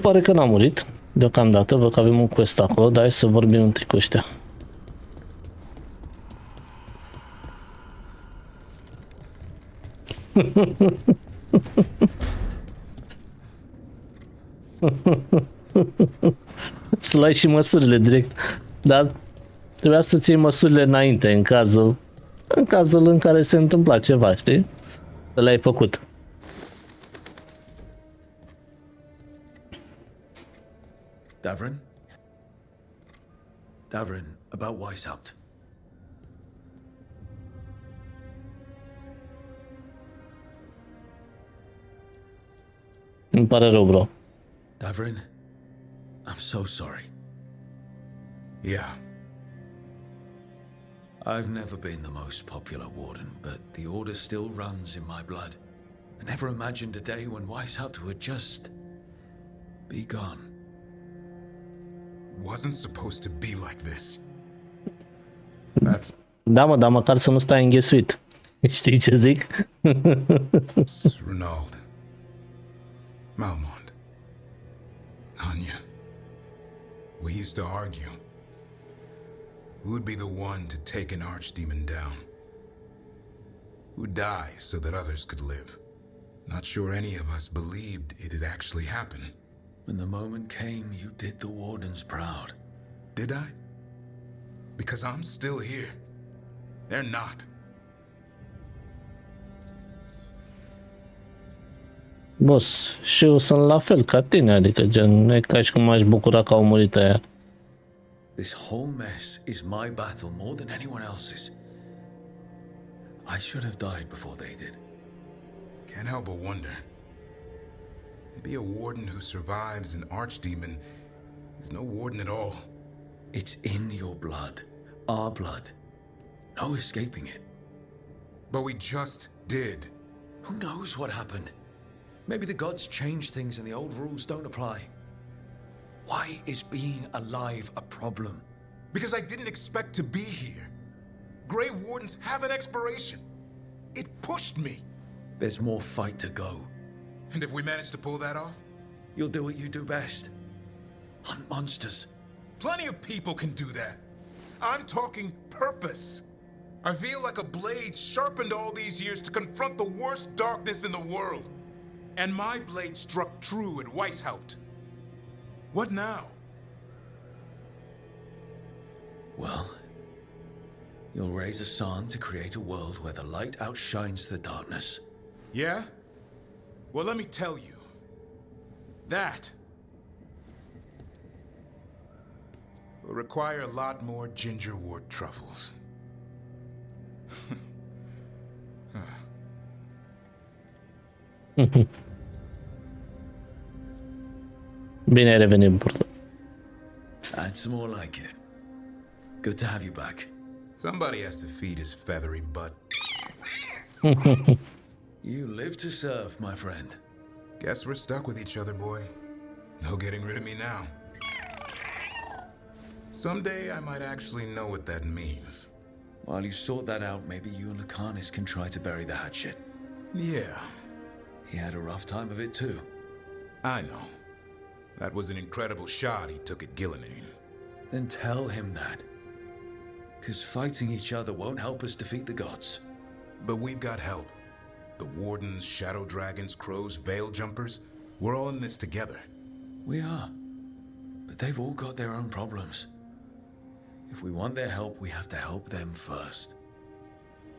Pare că n-a murit. Deocamdată, văd că avem un quest acolo, dar hai să vorbim întâi cu ăștia. Să luai și măsurile direct. Dar trebuia să-ți iei măsurile înainte, în cazul în care se întâmpla ceva, știi? Să le-ai făcut. Davrin? Davrin, about Weishaupt. Îmi pare rău, bro. Davrin, I'm so sorry. Yeah. I've never been the most popular warden, but the order still runs in my blood. I never imagined a day when Weishaupt would just be gone. Wasn't supposed to be like this. That's Da, mă, dar măcar să nu stai înghesuit. Știi ce zic? Renaud. Malmond. Anya. We used to argue. Who would be the one to take an archdemon down? Who'd die so that others could live? Not sure any of us believed it'd actually happen. When the moment came, you did the wardens proud. Did I? Because I'm still here. They're not. Boss, și eu sunt la fel ca tine, adică gen, nu e ca și cum m-aș bucura că au murit aia. This whole mess is my battle more than anyone else's. I should have died before they did. Can't help but wonder. Maybe a warden who survives an archdemon is no warden at all. It's in your blood. Our blood. No escaping it. But we just did. Who knows what happened? Maybe the gods changed things and the old rules don't apply. Why is being alive a problem? Because I didn't expect to be here. Grey Wardens have an expiration. It pushed me. There's more fight to go. And if we manage to pull that off? You'll do what you do best. Hunt monsters. Plenty of people can do that. I'm talking purpose. I feel like a blade sharpened all these years to confront the worst darkness in the world. And my blade struck true at Weishaupt. What now? Well, you'll raise a sun to create a world where the light outshines the darkness. Yeah? Well, let me tell you. That will require a lot more gingerwort truffles. Bine ai revenit, Burtă. And some more like it. Good to have you back. Somebody has to feed his feathery butt. You live to serve, my friend. Guess we're stuck with each other, boy. No getting rid of me now. Someday I might actually know what that means. While you sort that out, maybe you and Lucanis can try to bury the hatchet. Yeah, He had a rough time of it too. I know. That was an incredible shot he took at Gillinane. Then tell him that. 'Cause fighting each other won't help us defeat the gods. But we've got help. The Wardens, Shadow Dragons, Crows, Veil Jumpers. We're all in this together. We are. But they've all got their own problems. If we want their help, we have to help them first.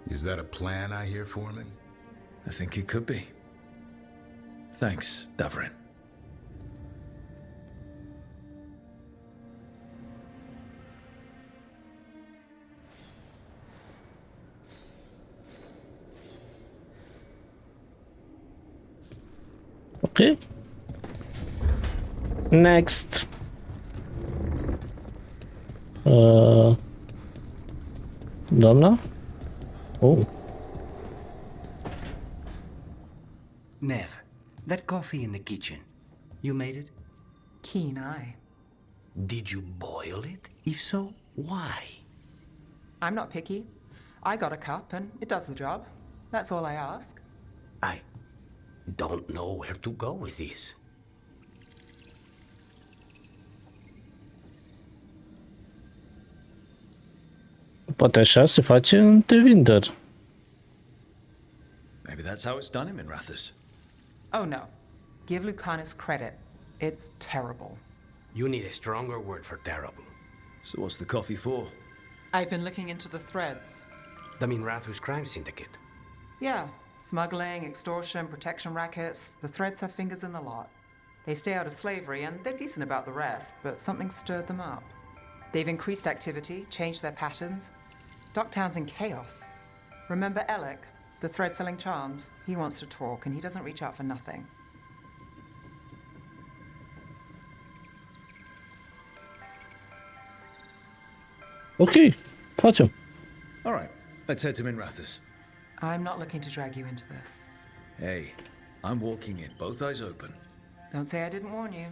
Is that a plan I hear forming? I think it could be. Thanks, Davrin. Ok. Next. Doamna? Oh. Nev, that coffee in the kitchen, you made it? Keen eye. Did you boil it? If so, why? I'm not picky. I got a cup and it does the job. That's all I ask. I don't know where to go with this. Poate așa se face în Tevinder. Maybe that's how it's done in Minrathous. Oh no. Give Lucanus credit. It's terrible. You need a stronger word for terrible. So what's the coffee for? I've been looking into the threads. The Minrathous crime syndicate. Yeah. Smuggling, extortion, protection rackets. The threads have fingers in the lot. They stay out of slavery and they're decent about the rest, but something stirred them up. They've increased activity, changed their patterns. Docktown's in chaos. Remember Alec, the thread selling charms? He wants to talk and he doesn't reach out for nothing. Ok, facem. All right, let's head to Minrathous. I'm not looking to drag you into this. Hey, I'm walking in, both eyes open. Don't say I didn't warn you.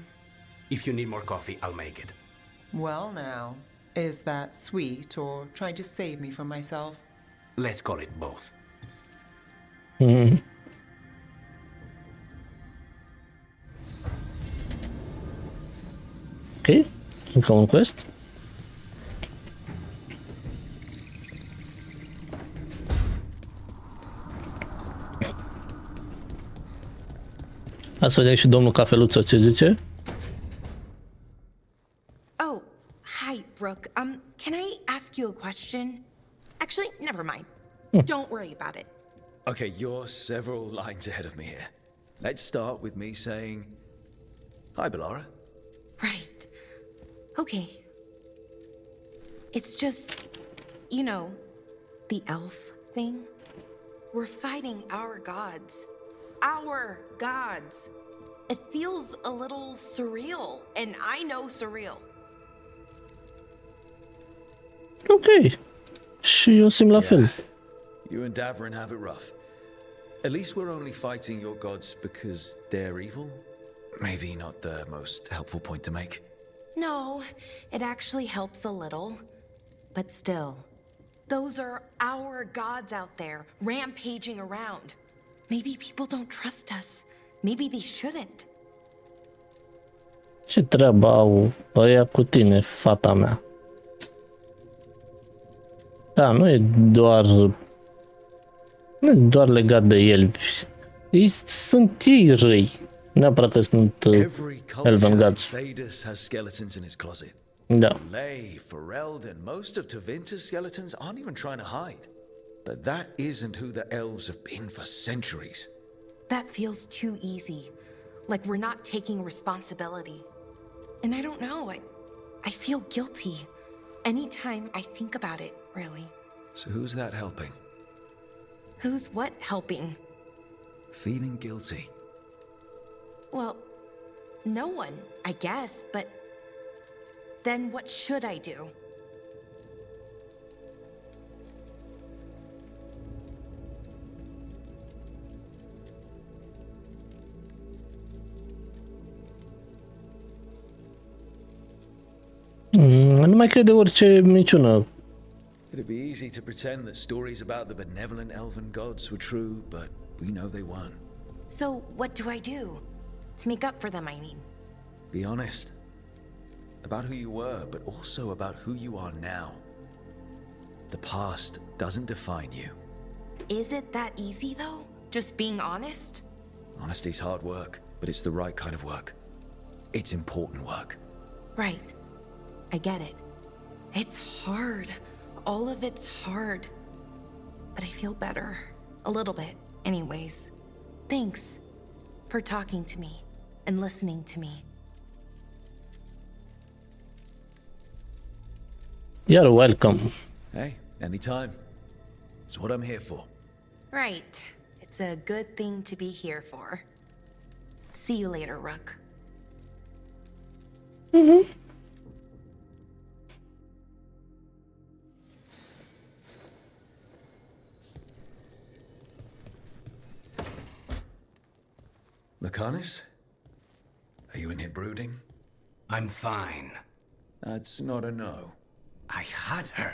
If you need more coffee, I'll make it. Well now, is that sweet or trying to save me from myself? Let's call it both. Ok, încă un quest. Hai să vedem și domnul Cafeluță ce zice. Oh, hi, Brooke. Can I ask you a question? Actually, never mind. Don't worry about it. Okay, you're several lines ahead of me here. Let's start with me saying, hi, Bellara. Right. Okay. It's just, you know, the elf thing. We're fighting our gods. Our gods. It feels a little surreal, and I know surreal. Ok. Și eu simt la fel. You and Davrin have it rough. At least we're only fighting your gods because they're evil? Maybe not the most helpful point to make. No, it actually helps a little. But still, those are our gods out there, rampaging around. Maybe people don't trust us. Maybe they shouldn't. Ce treabă au ăia cu tine, fata mea? Da, nu e doar legat de elfi. Sunt ei răi. Neapărat că sunt Every Elven culture in gods. Sadus has skeletons in its closet. Da. Lay, Fereld, and most of Tevinter's skeletons aren't even trying to hide. But that isn't who the elves have been for centuries. That feels too easy. Like we're not taking responsibility. And I don't know, I feel guilty. Anytime I think about it, really. So who's that helping? Who's what helping? Feeling guilty. Well, no one, I guess, but then what should I do? Nu mai crede orice minciună. It'd be easy to pretend that stories about the benevolent elven gods were true, but we know they weren't. So what do I do? To make up for them, I mean. Be honest. About who you were, but also about who you are now. The past doesn't define you. Is it that easy, though? Just being honest? Honesty's hard work, but it's the right kind of work. It's important work. Right. I get it. It's hard. All of it's hard. But I feel better. A little bit, anyways. Thanks for talking to me and listening to me. You're welcome. Hey, anytime. It's what I'm here for. Right. It's a good thing to be here for. See you later, Rook. Lucanus? Are you in here brooding? I'm fine. That's not a no. I had her.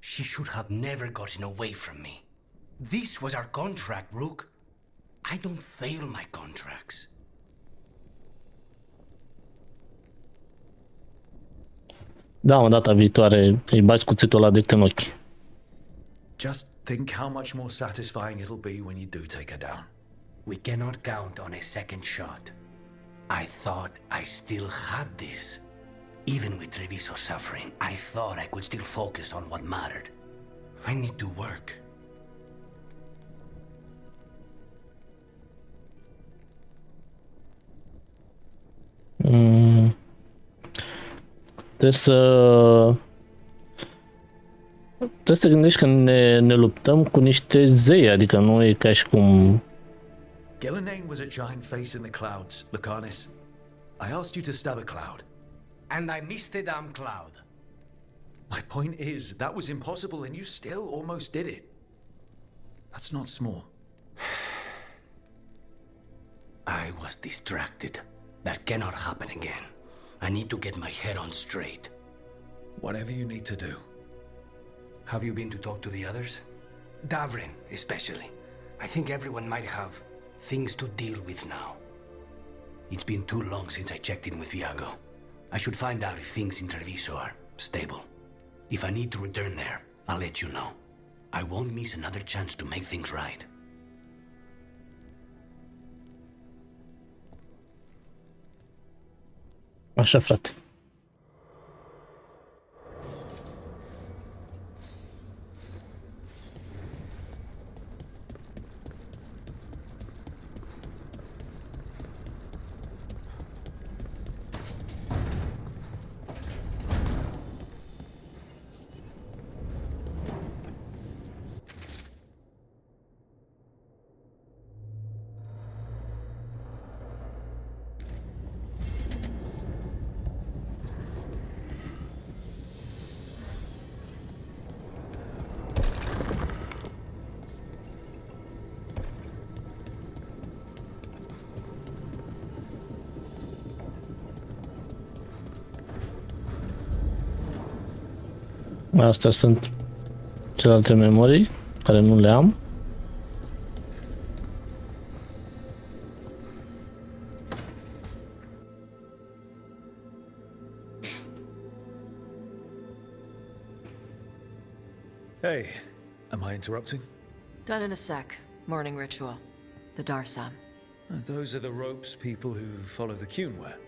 She should have never gotten away from me. This was our contract, Rook. I don't fail my contracts. Da, mă, data viitoare îi bagi cuțitul ăla direct în ochi. Just think how much more satisfying it'll be when you do take her down. We cannot count on a second shot. I thought I still had this. Even with Treviso suffering, I thought I could still focus on what mattered. I need to work. Trebuie să... Trebuie să te gândești că ne luptăm cu niște zei, adică nu e ca și cum... Gillenane was a giant face in the clouds, Lucanis. I asked you to stab a cloud. And I missed the damn cloud. My point is, that was impossible and you still almost did it. That's not small. I was distracted. That cannot happen again. I need to get my head on straight. Whatever you need to do. Have you been to talk to the others? Davrin, especially. I think everyone might have things to deal with now. It's been too long since I checked in with Viago. I should find out if things in Treviso are stable. If I need to return there, I'll let you know. I won't miss another chance to make things right. Așa, frate. Astea sunt celelalte memorii care nu le am. Hey, am I interrupting? Done in a sec. Morning ritual. The Darsam. Those are the ropes people who follow the Qun wear.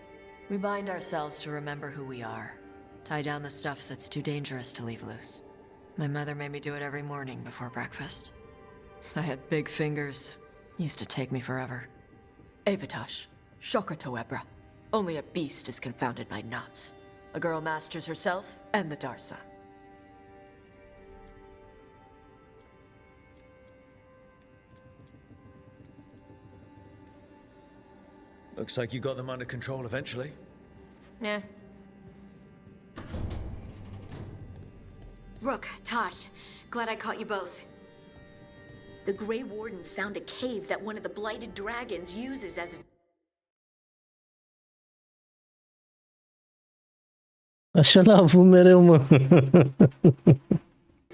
We bind ourselves to remember who we are. Tie down the stuff that's too dangerous to leave loose. My mother made me do it every morning before breakfast. I had big fingers. Used to take me forever. Avatash. Shokotoebra. Only a beast is confounded by knots. A girl masters herself and the Darsa. Looks like you got them under control eventually. Yeah. Rook, Tosh, glad I caught you both. The Grey Wardens found a cave that one of the Blighted Dragons uses as its Așa l-a avut mereu, mă.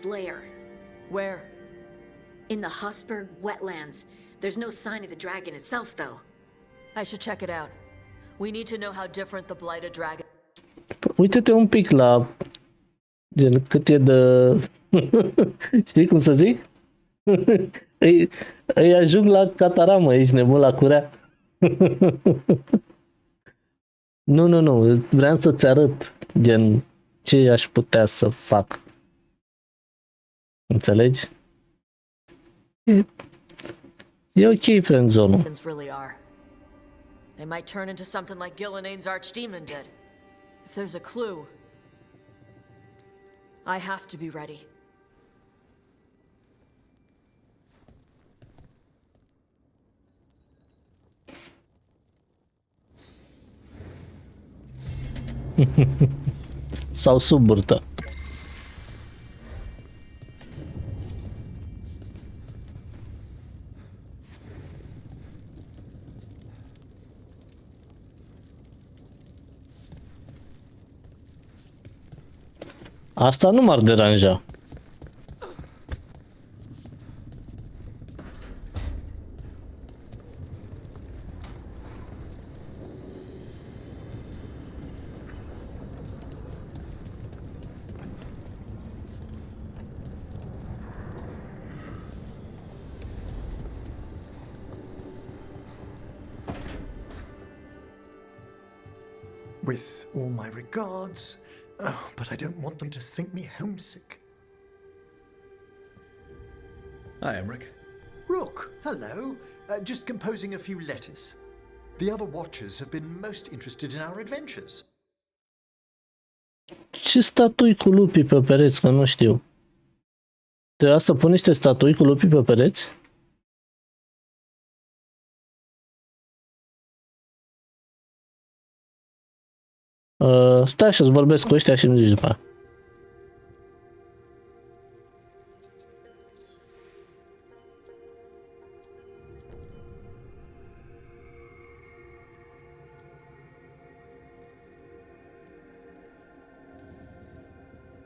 lair. Where? In the Husberg wetlands. There's no sign of the dragon itself, though. I should check it out. We need to know how different the Blighted Dragon... Uite-te un pic la... Gen, cât e de... Știi cum să zic? Îi ajung la cataramă, ești nebun la curea. Nu, vreau să-ți arăt, gen, ce aș putea să fac. Înțelegi? E ok, friendzone-ul. Dragons really are. They might turn into something like Gillenane's archdemon did. If there's a clue, I have to be ready. Sau sub burtă. Asta nu m-ar deranja. With all my regards. Oh, but I don't want them to think me homesick. Hi, Emmerich. Rook, hello. Just composing a few letters. The other Watchers have been most interested in our adventures. Ce statui cu lupii pe pereți, că nu știu. Trebuia să pun niște statui cu lupii pe pereți? Stai așa, să vorbesc cu ăștia și îmi zici după aia.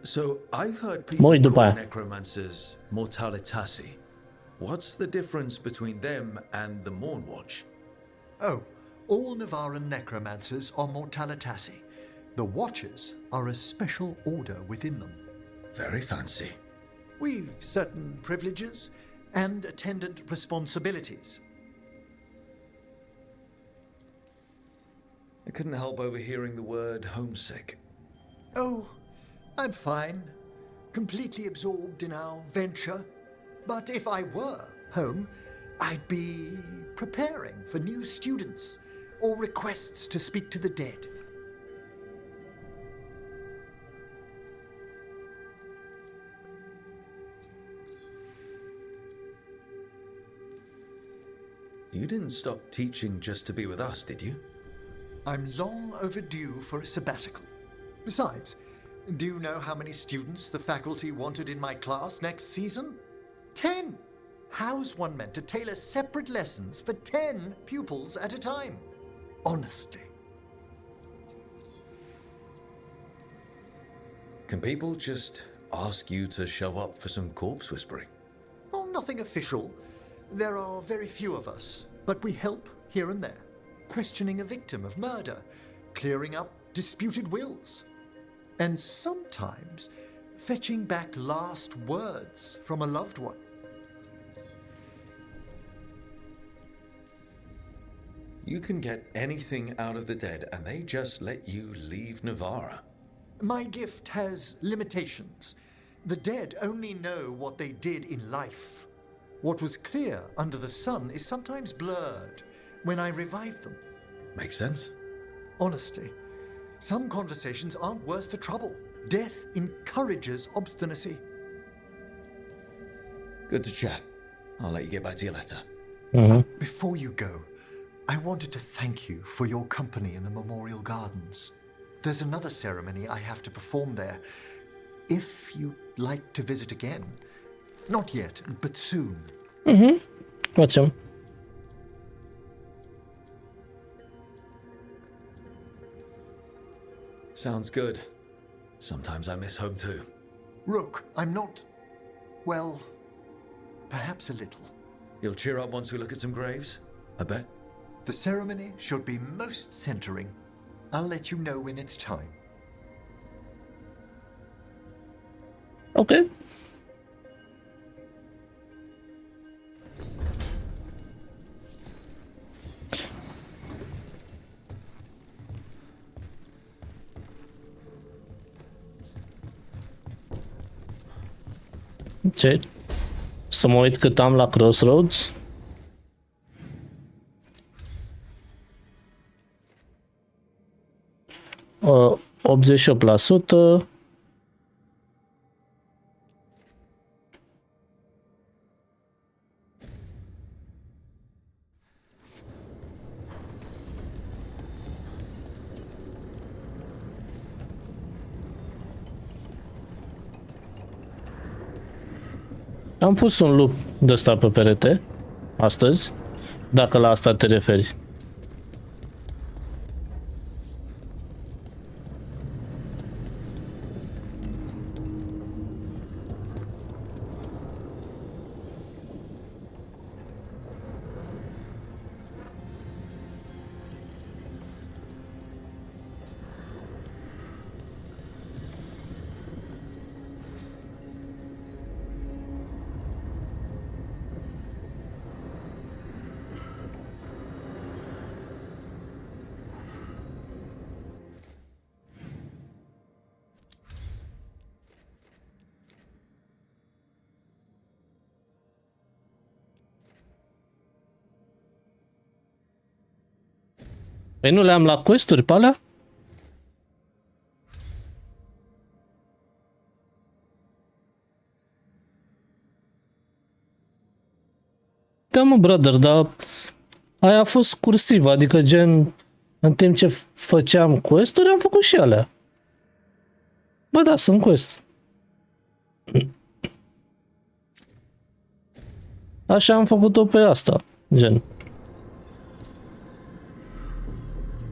So, I've heard Mă people uit după call aia. necromancers mortalitasi. What's the difference between them and the Morn Watch? Oh, all Navaran necromancers are mortalitasi. The Watchers are a special order within them. Very fancy. We've certain privileges and attendant responsibilities. I couldn't help overhearing the word homesick. Oh, I'm fine. Completely absorbed in our venture. But if I were home, I'd be preparing for new students or requests to speak to the dead. You didn't stop teaching just to be with us, did you? I'm long overdue for a sabbatical. Besides, do you know how many students the faculty wanted in my class next season? 10! How's one meant to tailor separate lessons for 10 pupils at a time? Honestly. Can people just ask you to show up for some corpse whispering? Oh, nothing official. There are very few of us, but we help here and there. Questioning a victim of murder, clearing up disputed wills, and sometimes fetching back last words from a loved one. You can get anything out of the dead and they just let you leave Navarra. My gift has limitations. The dead only know what they did in life. What was clear under the sun is sometimes blurred when I revive them. Makes sense. Honestly, some conversations aren't worth the trouble. Death encourages obstinacy. Good to chat. I'll let you get back to your letter. Before you go, I wanted to thank you for your company in the Memorial Gardens. There's another ceremony I have to perform there. If you'd like to visit again. Not yet, but soon. Facem. Sounds good. Sometimes I miss home too. Rook, I'm not... well, perhaps a little. You'll cheer up once we look at some graves? I bet. The ceremony should be most centering. I'll let you know when it's time. Ok. Ce? Să mă uit cât am la Crossroads. Uh, 88%. Am pus un loop de ăsta pe perete astăzi, dacă la asta te referi. Păi nu le-am la quest-uri pe alea? Da, mă, brother, dar aia a fost cursivă, adică gen, în timp ce făceam quest-uri, am făcut și alea. Bă, da, sunt quest. Așa am făcut-o pe asta, gen.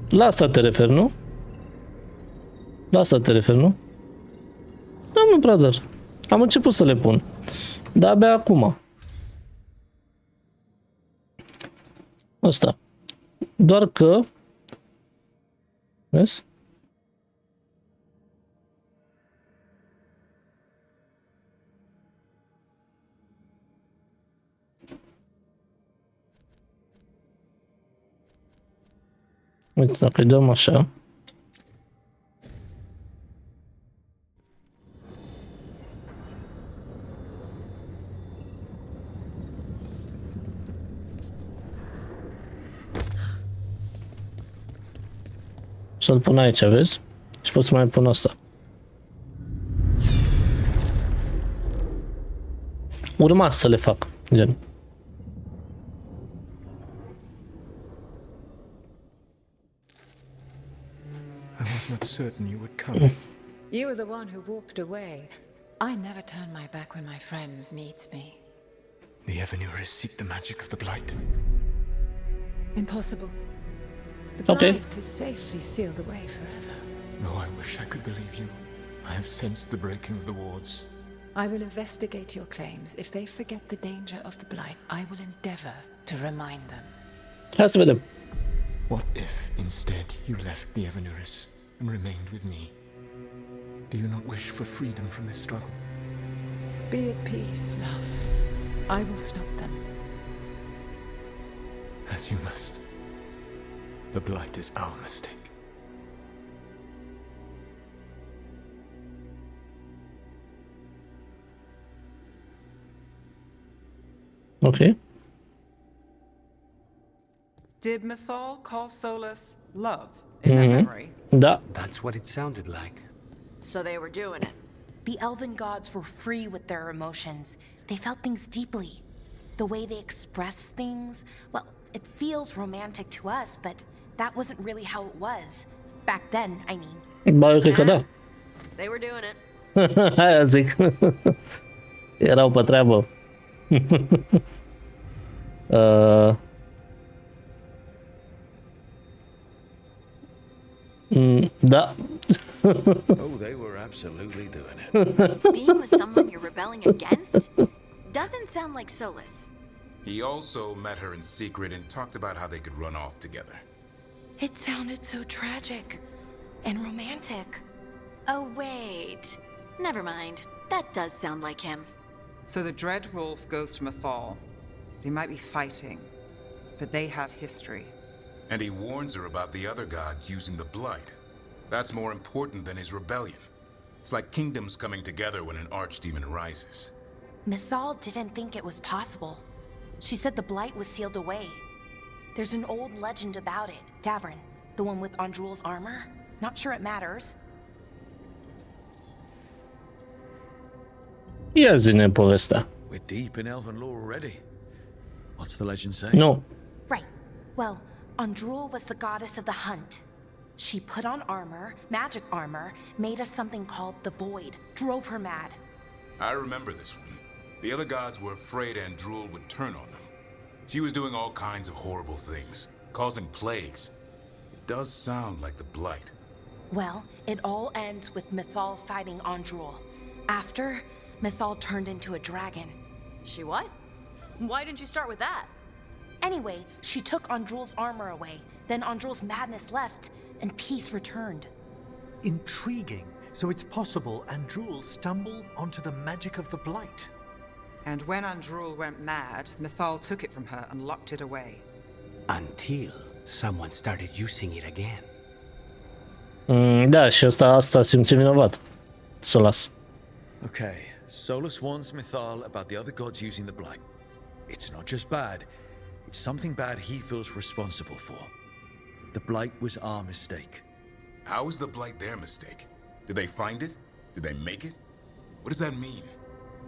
La asta te referi, nu? La asta te referi, nu? Da, mă, brother. Am început să le pun. Dar abia acum. Asta. Doar că... Vezi? Uite, dacă îi dăm așa. Să-l pun aici, vezi? Și pot să mai pun asta. Urma să le fac, gen. I was not certain you would come. You were the one who walked away. I never turn my back when my friend needs me. The Evanures seek the magic of the Blight. Impossible. The Blight is safely sealed away forever. Oh, I wish I could believe you. I have sensed the breaking of the wards. I will investigate your claims. If they forget the danger of the Blight, I will endeavor to remind them. Hai să vedem. What if, instead, you left the Evanures and remained with me? Do you not wish for freedom from this struggle? Be at peace, love. I will stop them. As you must. The Blight is our mistake. Okay. Did Mythal call Solus love in that memory? Da. That's what it sounded like. So they were doing it. The elven gods were free with their emotions. They felt things deeply. The way they express things, well, it feels romantic to us, but that wasn't really how it was. Back then, I mean. Ba, eu cred că da. They were doing it. Aia zic. Erau pe treabă. Da. Oh, they were absolutely doing it. Being with someone you're rebelling against? Doesn't sound like Solus. He also met her in secret and talked about how they could run off together. It sounded so tragic and romantic. Oh, wait. Never mind. That does sound like him. So the Dread Wolf goes to Mythal. They might be fighting, but they have history. And he warns her about the other gods using the Blight. That's more important than his rebellion. It's like kingdoms coming together when an archdemon rises. Mythal didn't think it was possible. She said the Blight was sealed away. There's an old legend about it. Davrin, the one with Andrul's armor. Not sure it matters. Ia zi-ne povestea. We're deep in elven lore already. What's the legend say? Nu. Right. Well, Andrul was the goddess of the hunt. She put on armor, magic armor, made us something called the Void, drove her mad. I remember this one. The other gods were afraid Andrul would turn on them. She was doing all kinds of horrible things, causing plagues. It does sound like the Blight. Well, it all ends with Mythal fighting Andrul. After, Mythal turned into a dragon. She what? Why didn't you start with that? Anyway, she took Andrul's armor away. Then Andrul's madness left, and peace returned. Intriguing. So it's possible Andrul stumbled onto the magic of the Blight. And when Andrul went mad, Mythal took it from her and locked it away. Until someone started using it again. Da, și asta simți vinovat. Să las. Okay, Solus warns Mythal about the other gods using the Blight. It's not just bad, it's something bad he feels responsible for. The Blight was our mistake. How is the Blight their mistake? Did they find it? Did they make it? What does that mean?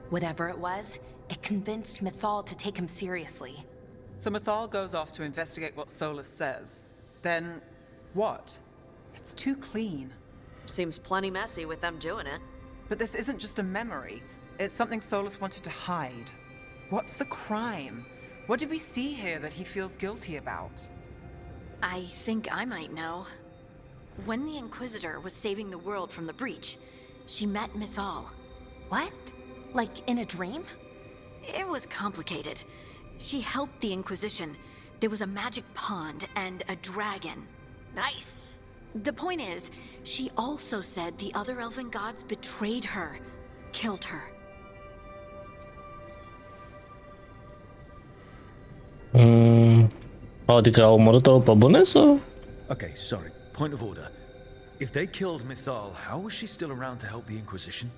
Whatever it was, it convinced Mythal to take him seriously. So Mythal goes off to investigate what Solus says. Then, what? It's too clean. Seems plenty messy with them doing it. But this isn't just a memory. It's something Solus wanted to hide. What's the crime? What did we see here that he feels guilty about? I think I might know. When the Inquisitor was saving the world from the breach, she met Mythal. What? Like in a dream? It was complicated. She helped the Inquisition. There was a magic pond and a dragon. Nice. The point is, she also said the other elven gods betrayed her, killed her. Adică au omorât-o pe bune sau? Okay, sorry. Point of order. If they killed Mythal, how was she still around to help the Inquisition?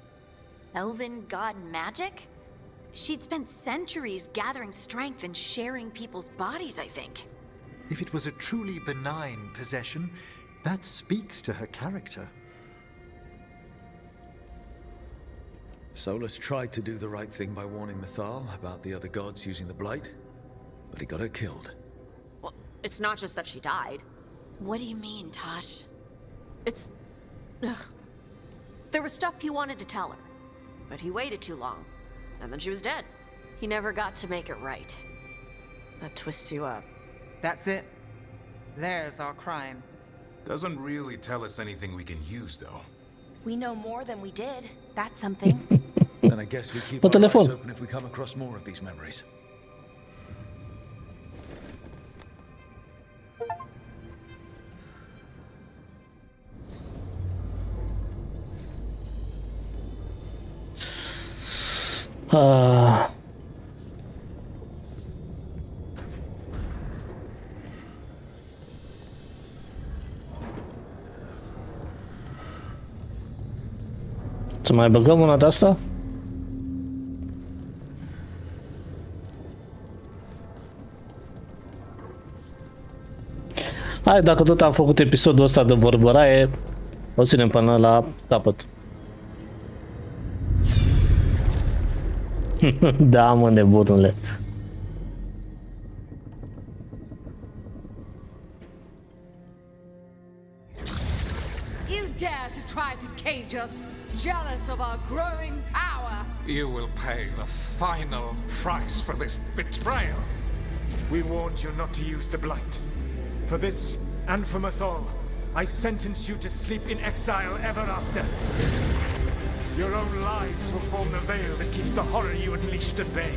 Elven god magic? She'd spent centuries gathering strength and sharing people's bodies, I think. If it was a truly benign possession, that speaks to her character. Solus tried to do the right thing by warning Mythal about the other gods using the Blight, but he got her killed. Well, it's not just that she died. What do you mean, Tosh? It's... Ugh. There was stuff he wanted to tell her, but he waited too long, and then she was dead. He never got to make it right. That twists you up. That's it. There's our crime. Doesn't really tell us anything we can use, though. We know more than we did. That's something. Then I guess we keep Pe our eyes telefon. open if we come across more of these memories. Să mai băgăm una de asta? Hai, dacă tot am făcut episodul ăsta de vorbăraie, o ținem până la capăt. Da, mă, nebunule. You dare to try to cage us, jealous of our growing power. You will pay the final price for this betrayal. We warned you not to use the Blight. For this, and for Mythal, I sentence you to sleep in exile ever after. Your own lives will form the veil that keeps the horror you unleashed at bay.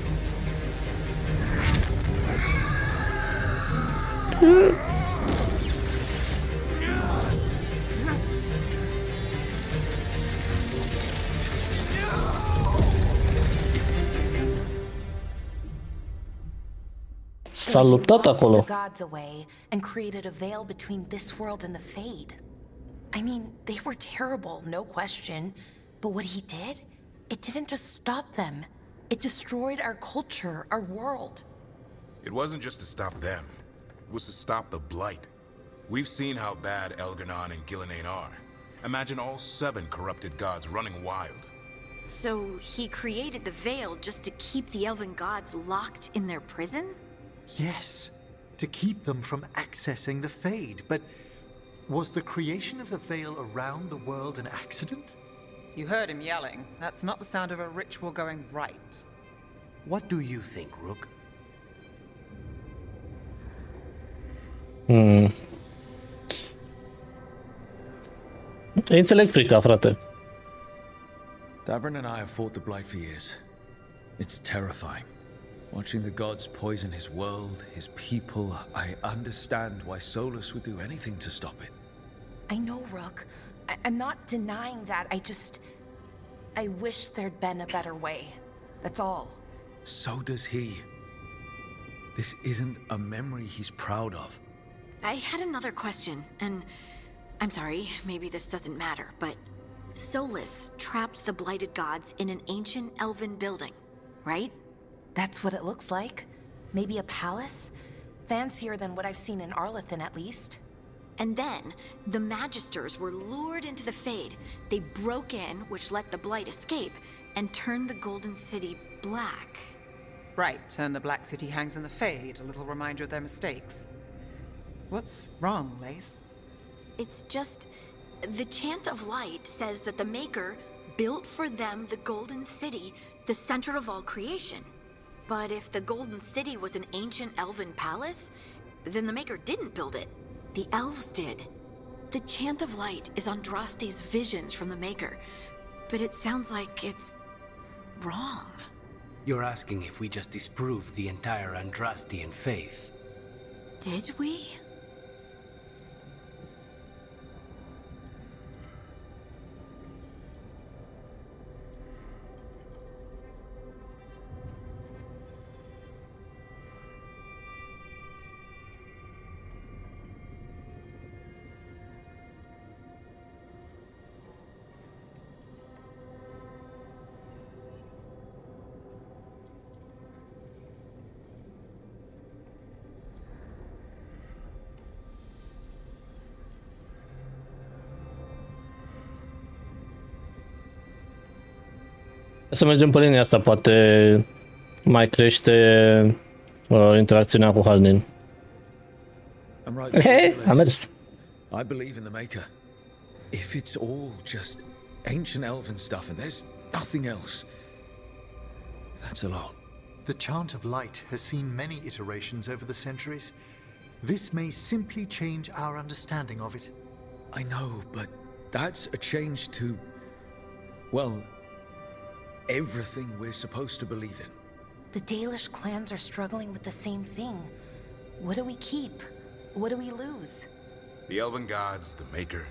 S-a luptat acolo. The gods away and created a veil between this world and the Fade. I mean, they were terrible, no question. But what he did, it didn't just stop them. It destroyed our culture, our world. It wasn't just to stop them. It was to stop the Blight. We've seen how bad Elgar'nan and Gillenane are. Imagine all 7 corrupted gods running wild. So he created the veil just to keep the elven gods locked in their prison? Yes, to keep them from accessing the Fade. But was the creation of the veil around the world an accident? You heard him yelling. That's not the sound of a ritual going right. What do you think, Rook? Înțeleg frica, frate. Davrin and I have fought the Blight for years. It's terrifying. Watching the gods poison his world, his people, I understand why Solus would do anything to stop it. I know, Rook. I'm not denying that. I wish there'd been a better way. That's all. So does he. This isn't a memory he's proud of. I had another question, and I'm sorry, maybe this doesn't matter, but Solus trapped the blighted gods in an ancient elven building, right? That's what it looks like. Maybe a palace? Fancier than what I've seen in Arlethan, at least. And then, the Magisters were lured into the Fade. They broke in, which let the Blight escape, and turned the Golden City black. Right, and the Black City hangs in the Fade, a little reminder of their mistakes. What's wrong, Lace? It's just... the Chant of Light says that the Maker built for them the Golden City, the center of all creation. But if the Golden City was an ancient elven palace, then the Maker didn't build it. The elves did. The Chant of Light is Andraste's visions from the Maker, but it sounds like it's... wrong. You're asking if we just disproved the entire Andrastian faith. Did we? Să mergem pe linia asta, poate mai crește interacțiunea cu Haldin. Hey, am mers. I believe in the Maker. If it's all just ancient elven stuff and there's nothing else, that's a lot. The Chant of Light has seen many iterations over the centuries. This may simply change our understanding of it. I know, but that's a change to, well, everything we're supposed to believe in. The Dalish clans are struggling with the same thing. What do we keep? What do we lose? The Elven Gods, the Maker.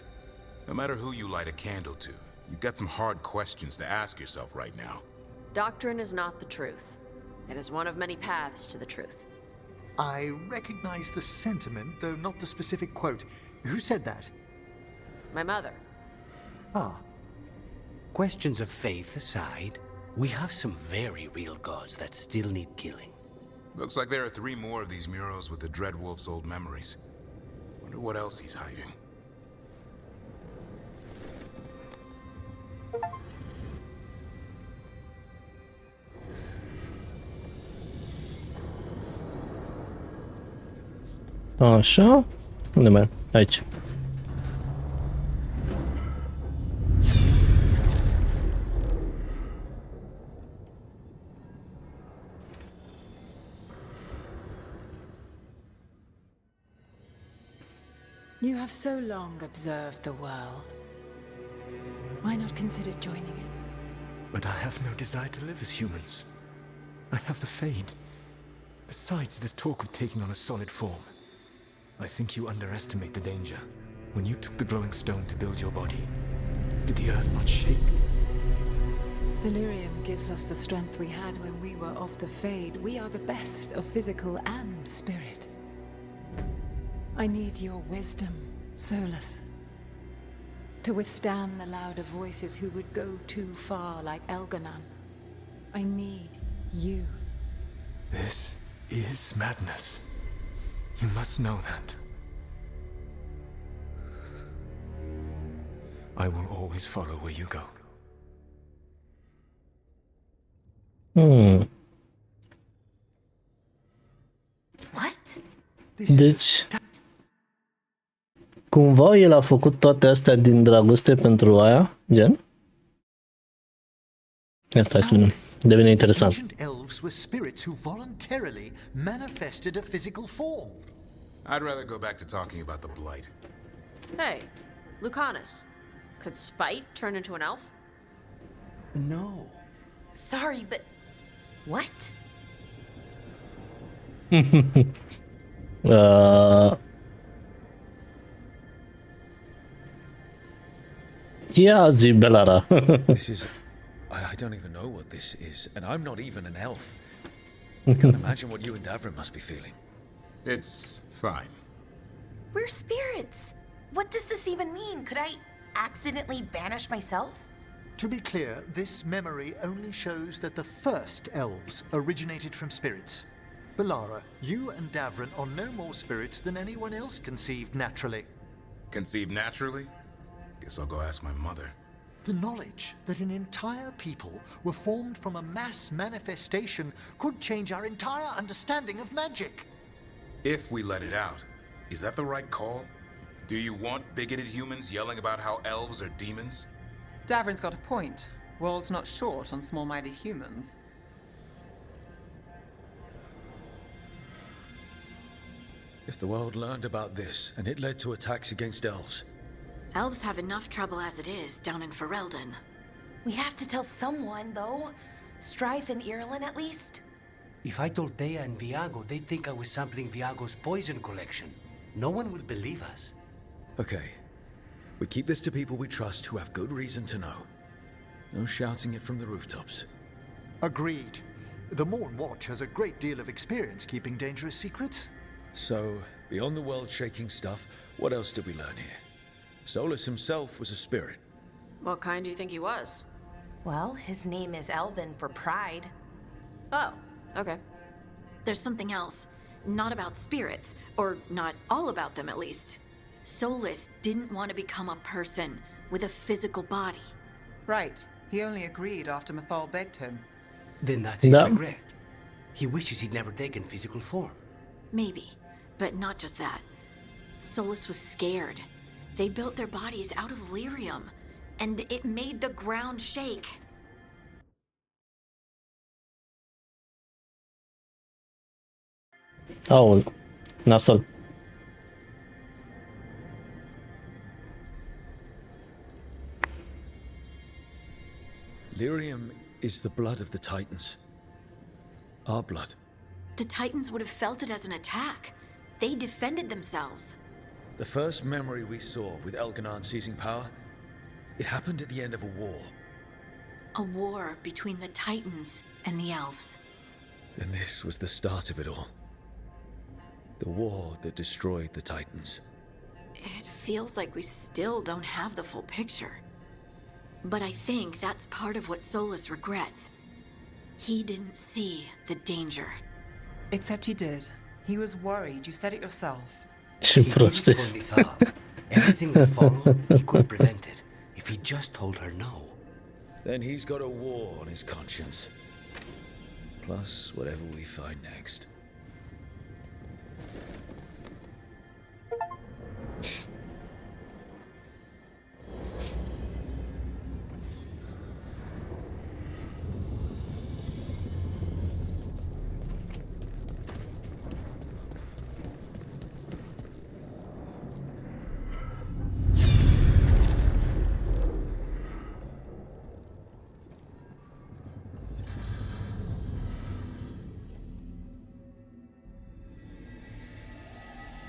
No matter who you light a candle to, you've got some hard questions to ask yourself right now. Doctrine is not the truth. It is one of many paths to the truth. I recognize the sentiment, though not the specific quote. Who said that? My mother. Ah. Questions of faith aside, we have some very real gods that still need killing. Looks like there are 3 more of these murals with the Dreadwolf's old memories. Wonder what else he's hiding. Așa? Unde mai? Aici. You have so long observed the world. Why not consider joining it? But I have no desire to live as humans. I have the Fade. Besides, this talk of taking on a solid form. I think you underestimate the danger. When you took the glowing stone to build your body, did the earth not shake? Valyrium gives us the strength we had when we were of the Fade. We are the best of physical and spirit. I need your wisdom, Solus, to withstand the louder voices who would go too far like Elganon. I need you. This is madness. You must know that. I will always follow where you go. What? Deci, cumva el a făcut toate astea din dragoste pentru aia, gen? Asta, hai să vedem. Devine interesant. Ancient elves were spirits who voluntarily manifested a physical form. I'd rather go back to talking about the Blight. Hey, Lucanus. Could Spite turn into an elf? No. Sorry, but... what? Ia zi, Belara. This is... I don't even know what this is, and I'm not even an elf. I can't imagine what you and Davrin must be feeling. It's fine. We're spirits. What does this even mean? Could I accidentally banish myself? To be clear, this memory only shows that the first elves originated from spirits. Belara, you and Davrin are no more spirits than anyone else conceived naturally. Conceived naturally? Guess I'll go ask my mother. The knowledge that an entire people were formed from a mass manifestation could change our entire understanding of magic. If we let it out, is that the right call? Do you want bigoted humans yelling about how elves are demons? Davrin's got a point. World's not short on small-minded humans. If the world learned about this and it led to attacks against elves. Elves have enough trouble as it is down in Ferelden. We have to tell someone, though. Strife and Irulan, at least. If I told Thea and Viago, they'd think I was sampling Viago's poison collection. No one will believe us. Okay. We keep this to people we trust who have good reason to know. No shouting it from the rooftops. Agreed. The Morn Watch has a great deal of experience keeping dangerous secrets. So, beyond the world-shaking stuff, what else did we learn here? Solus himself was a spirit. What kind do you think he was? Well, his name is Elvin for pride. Oh, okay. There's something else. Not about spirits, or not all about them at least. Solus didn't want to become a person with a physical body. Right. He only agreed after Mathal begged him. Then that's his regret. He wishes he'd never taken physical form. Maybe, but not just that. Solus was scared. They built their bodies out of lyrium, and it made the ground shake. Oh, nasıl? Lyrium is the blood of the Titans. Our blood. The Titans would have felt it as an attack. They defended themselves. The first memory we saw with Elganon seizing power, it happened at the end of a war. A war between the Titans and the elves. And this was the start of it all. The war that destroyed the Titans. It feels like we still don't have the full picture. But I think that's part of what Solus regrets. He didn't see the danger. Except he did. He was worried. You said it yourself. He did it for Nithal. Everything that followed, he could prevent it. If he just told her no. Then he's got a war on his conscience. Plus whatever we find next.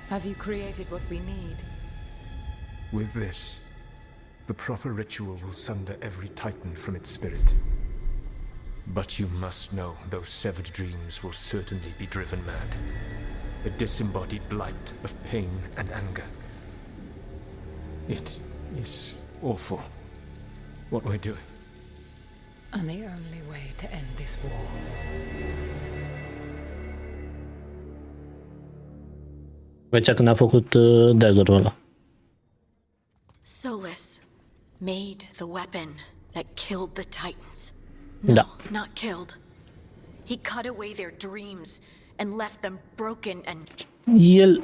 Have you created what we need? With this, the proper ritual will sunder every Titan from its spirit. But you must know those severed dreams will certainly be driven mad. A disembodied blight of pain and anger. It is awful what we're doing. And the only way to end this war. Aici când a făcut dagger-ul ăla. Solus made the weapon that killed the Titans. Da. Not killed. He cut away their dreams and left them broken and... El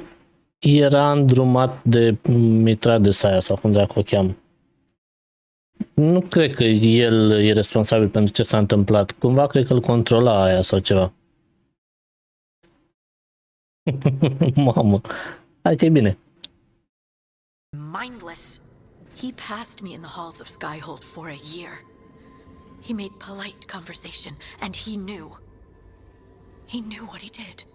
era îndrumat de Mitrades aia, sau cum dracu o cheamă. Nu cred că el e responsabil pentru ce s-a întâmplat. Cumva cred că îl controla aia sau ceva. Mamă, hai că e bine. Mindless. He passed me in the halls of Skyhold for a year. He made polite conversation, and he knew. He knew what he did.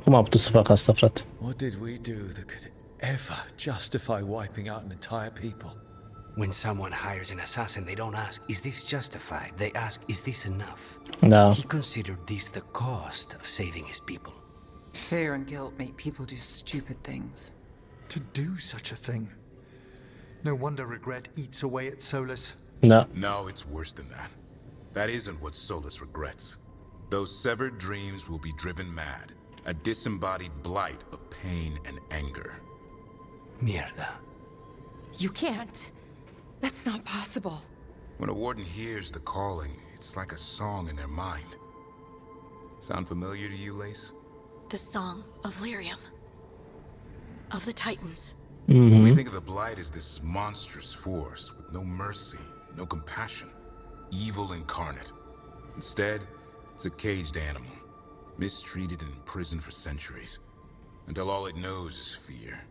Cum a putut să facă asta, frate? What did we do that could ever justify wiping out an entire people? When someone hires an assassin, they don't ask, is this justified? They ask, is this enough? Da. He considered this the cost of saving his people. Fear and guilt make people do stupid things. To do such a thing. No wonder regret eats away at Solus. Da. No, it's worse than that. That isn't what Solus regrets. Those severed dreams will be driven mad, A disembodied blight of pain and anger. Mierda. You can't. That's not possible. When a warden hears the calling, it's like a song in their mind. Sound familiar to you, Lace? The song of Lyrium. Of the Titans. We think of the Blight as this monstrous force with no mercy, no compassion. Evil incarnate. Instead, it's a caged animal. Mistreated and imprisoned for centuries. Until all it knows is fear.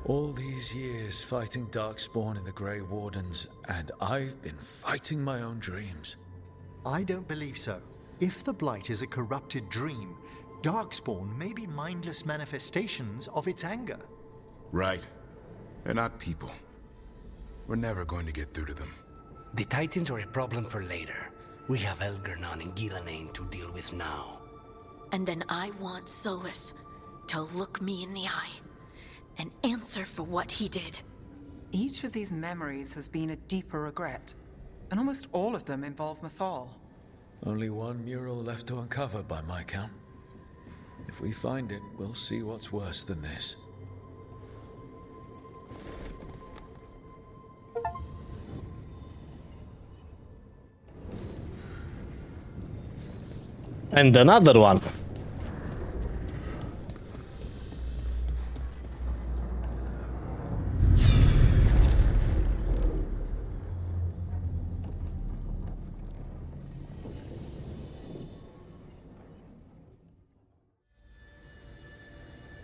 All these years fighting Darkspawn and the Grey Wardens, and I've been fighting my own dreams. I don't believe so. If the Blight is a corrupted dream, Darkspawn may be mindless manifestations of its anger. Right. They're not people. We're never going to get through to them. The Titans are a problem for later. We have Elgernon and Gillenane to deal with now. And then I want Solus to look me in the eye and answer for what he did. Each of these memories has been a deeper regret, and almost all of them involve Mythal. Only one mural left to uncover by my count. If we find it, we'll see what's worse than this. And another one.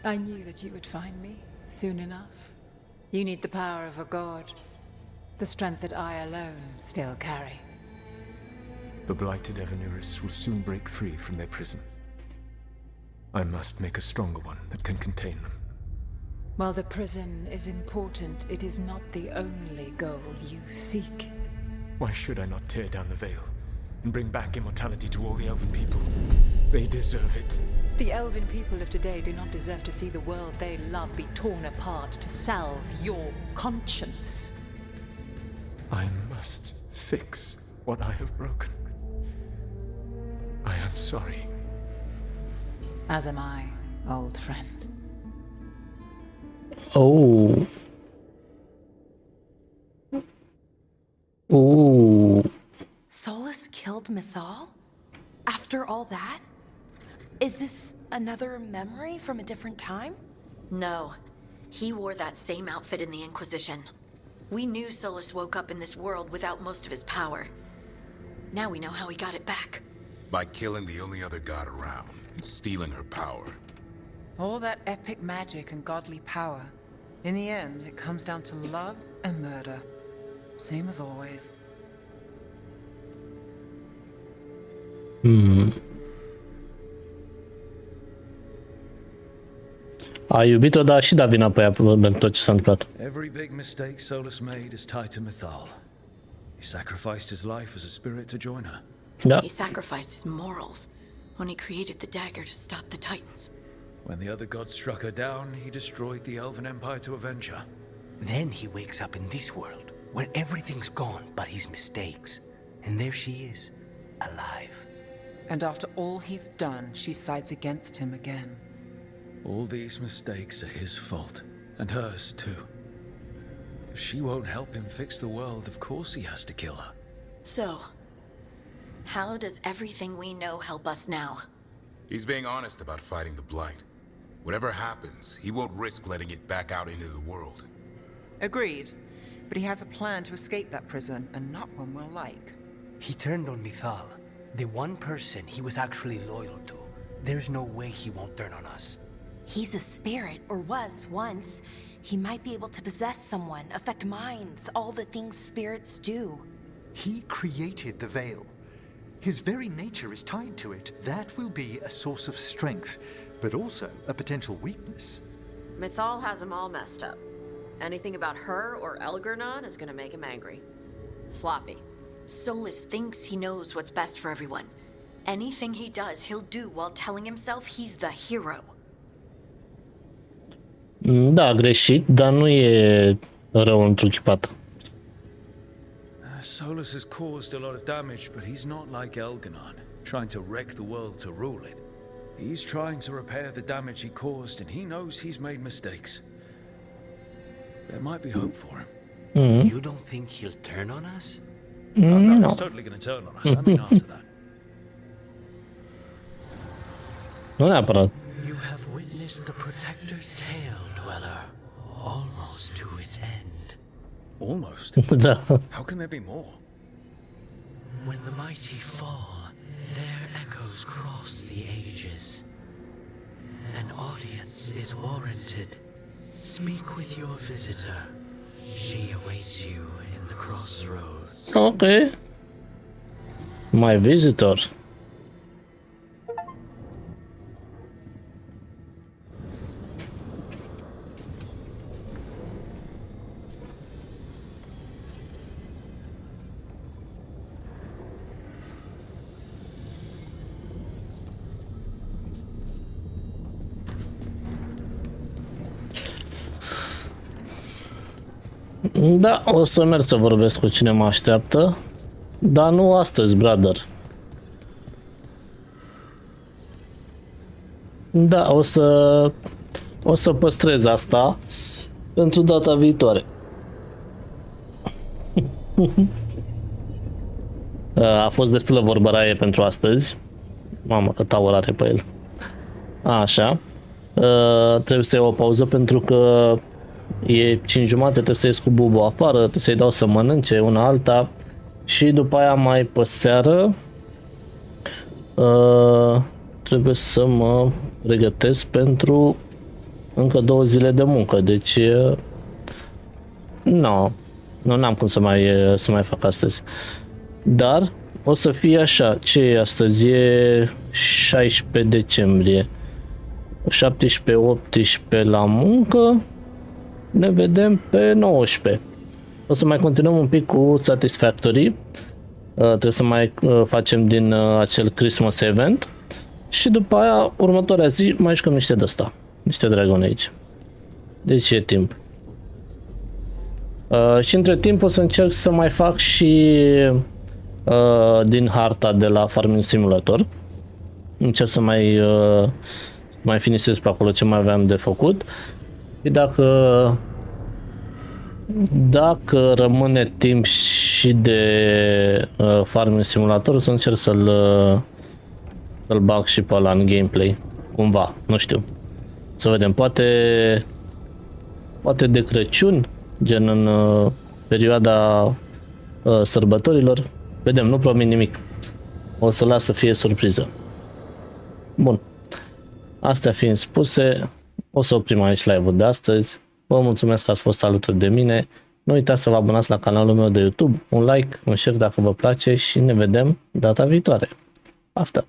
I knew that you would find me soon enough. You need the power of a god. The strength that I alone still carry. The blighted Evanuris will soon break free from their prison. I must make a stronger one that can contain them. While the prison is important, it is not the only goal you seek. Why should I not tear down the veil and bring back immortality to all the Elven people? They deserve it. The Elven people of today do not deserve to see the world they love be torn apart to salve your conscience. I must fix what I have broken. I am sorry. As am I, old friend. Oh. Ooh. Solus killed Mythal? After all that? Is this another memory from a different time? No. He wore that same outfit in the Inquisition. We knew Solus woke up in this world without most of his power. Now we know how he got it back. By killing the only other god around and stealing her power. All that epic magic and godly power. In the end, it comes down to love and murder. Same as always. A iubit-o, dar și da vina pe ea pentru tot ce s-a întâmplat. Every big mistake Solus made is tied to Mythal. He sacrificed his life as a spirit to join her. Da. He sacrificed his morals when he created the dagger to stop the Titans. When the other gods struck her down, he destroyed the Elven Empire to avenge her. Then he wakes up in this world, where everything's gone but his mistakes. And there she is, alive. And after all he's done, she sides against him again. All these mistakes are his fault, and hers too. If she won't help him fix the world, of course he has to kill her. So, how does everything we know help us now? He's being honest about fighting the Blight. Whatever happens, he won't risk letting it back out into the world. Agreed. But he has a plan to escape that prison, and not one we'll like. He turned on Mythal, the one person he was actually loyal to. There's no way he won't turn on us. He's a spirit, or was once. He might be able to possess someone, affect minds, all the things spirits do. He created the veil. His very nature is tied to it. That will be a source of strength, but also a potential weakness. Mythal has him all messed up. Anything about her or Elgernon is gonna make him angry. Sloppy. Solus thinks he knows what's best for everyone. Anything he does, he'll do while telling himself he's the hero. Da, greșit, dar nu e rău întruchipat. Solus has caused a lot of damage, but he's not like Elganon, trying to wreck the world to rule it. He's trying to repair the damage he caused, and he knows he's made mistakes. There might be hope for him. You don't think he'll turn on us? No, he's totally going to turn on us. I mean, after that. Nu neapărat. You have witnessed the Protector's tale, Dweller, almost to its end. Almost? Da. How can there be more? When the mighty fall, their echoes cross the ages. An audience is warranted. Speak with your visitor. She awaits you in the crossroads. Okay. My visitor. Da, o să merg să vorbesc cu cine mă așteaptă, dar nu astăzi, brother. Da, o să păstrez asta pentru data viitoare. A fost destulă vorbăraie pentru astăzi. Mamă, că taur are pe el. Așa. Trebuie să iau o pauză pentru că e 5:30, trebuie să ies cu Bubu afară, trebuie să-i dau să mănânce una alta și după aia mai pe seară trebuie să mă pregătesc pentru încă 2 zile de muncă, deci nu n-am cum să mai fac astăzi. Dar o să fie așa, ce e astăzi? E 16 decembrie, 17-18 la muncă, ne vedem pe 19. O să mai continuăm un pic cu Satisfactory, trebuie să mai facem din acel Christmas event și după aia, următoarea zi, mai jucăm niște de-asta, niște Dragon Age. Deci e timp. Și între timp o să încerc să mai fac și din harta de la Farming Simulator. Încerc să mai finisez pe acolo ce mai aveam de făcut. Și dacă rămâne timp și de Farming Simulator, o să încerc să-l bag și pe ăla în gameplay. Cumva, nu știu. Să vedem, poate de Crăciun, gen în perioada sărbătorilor. Vedem, nu promit nimic. O să las să fie surpriză. Bun. Astea fiind spuse, o să oprim aici live-ul de astăzi. Vă mulțumesc că ați fost alături de mine. Nu uitați să vă abonați la canalul meu de YouTube, un like, un share dacă vă place și ne vedem data viitoare. Paftă!